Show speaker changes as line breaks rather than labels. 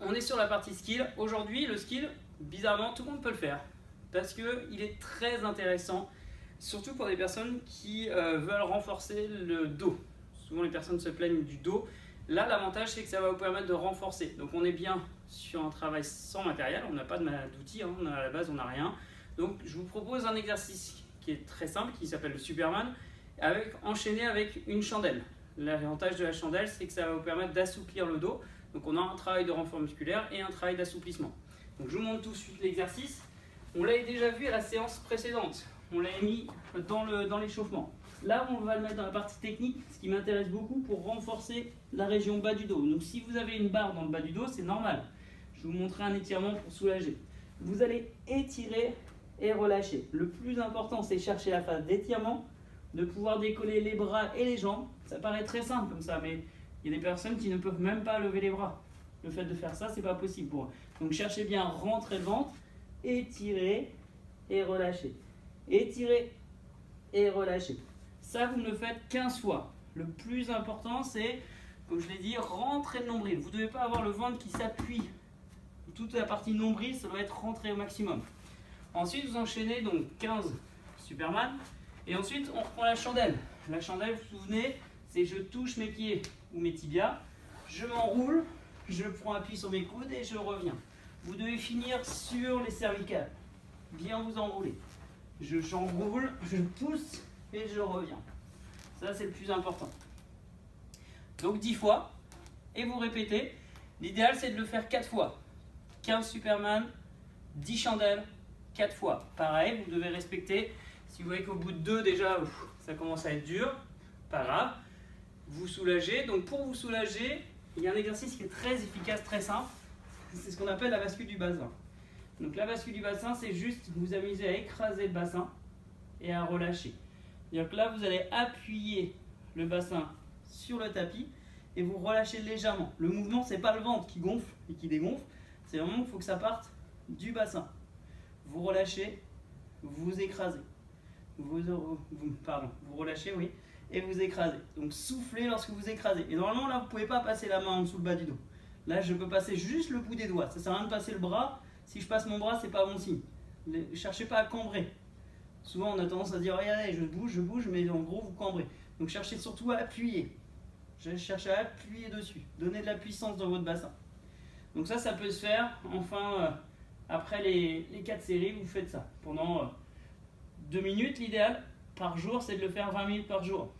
on est sur la partie skill. Aujourd'hui, le skill, bizarrement, tout le monde peut le faire parce qu'il est très intéressant, surtout pour des personnes qui veulent renforcer le dos. Souvent, les personnes se plaignent du dos. Là, l'avantage, c'est que ça va vous permettre de renforcer. Donc, on est bien sur un travail sans matériel. On n'a pas d'outils, hein. À la base, on n'a rien. Donc, je vous propose un exercice qui est très simple, qui s'appelle le Superman, enchaîné avec une chandelle. L'avantage de la chandelle, c'est que ça va vous permettre d'assouplir le dos. Donc, on a un travail de renfort musculaire et un travail d'assouplissement. Donc, je vous montre tout de suite l'exercice. On l'a déjà vu à la séance précédente. On l'a mis dans l'échauffement. Là, on va le mettre dans la partie technique, ce qui m'intéresse beaucoup pour renforcer la région bas du dos. Donc, si vous avez une barre dans le bas du dos, c'est normal. Je vais vous montrer un étirement pour soulager. Vous allez étirer et relâcher. Le plus important, c'est chercher la phase d'étirement, de pouvoir décoller les bras et les jambes. Ça paraît très simple comme ça, mais il y a des personnes qui ne peuvent même pas lever les bras. Le fait de faire ça, c'est pas possible pour eux. Donc, cherchez bien à rentrer le ventre, étirer et relâcher. Étirer et relâcher. Ça, vous ne le faites 15 fois. Le plus important, c'est, comme je l'ai dit, rentrer le nombril. Vous ne devez pas avoir le ventre qui s'appuie. Toute la partie nombril, ça doit être rentré au maximum. Ensuite, vous enchaînez donc 15 Superman. Et ensuite, on reprend la chandelle. La chandelle, vous vous souvenez, c'est je touche mes pieds ou mes tibias, je m'enroule, je prends appui sur mes coudes et je reviens. Vous devez finir sur les cervicales. Bien vous enrouler. J'enroule, je pousse et je reviens. Ça, c'est le plus important. Donc 10 fois. Et vous répétez. L'idéal, c'est de le faire 4 fois. 15 Superman, 10 chandelles, 4 fois. Pareil, vous devez respecter. Si vous voyez qu'au bout de 2, déjà, ça commence à être dur, pas grave. Vous soulagez. Donc pour vous soulager, il y a un exercice qui est très efficace, très simple. C'est ce qu'on appelle la bascule du bassin. Donc la bascule du bassin, c'est juste vous amuser à écraser le bassin et à relâcher. C'est-à-dire que là, vous allez appuyer le bassin sur le tapis et vous relâchez légèrement. Le mouvement, ce n'est pas le ventre qui gonfle et qui dégonfle, c'est vraiment qu'il faut que ça parte du bassin. Vous relâchez, vous écrasez. Vous relâchez, oui, et vous écrasez. Donc soufflez lorsque vous écrasez. Et normalement, là, vous ne pouvez pas passer la main en dessous le bas du dos. Là, je peux passer juste le bout des doigts. Ça ne sert à rien de passer le bras. Si je passe mon bras, ce n'est pas bon signe. Ne cherchez pas à cambrer. Souvent, on a tendance à dire regardez, je bouge, mais en gros, vous cambrez. Donc, cherchez surtout à appuyer. Cherchez à appuyer dessus. Donnez de la puissance dans votre bassin. Donc, ça peut se faire. Enfin, après les 4 séries, vous faites ça pendant 2 minutes. L'idéal par jour, c'est de le faire 20 minutes par jour.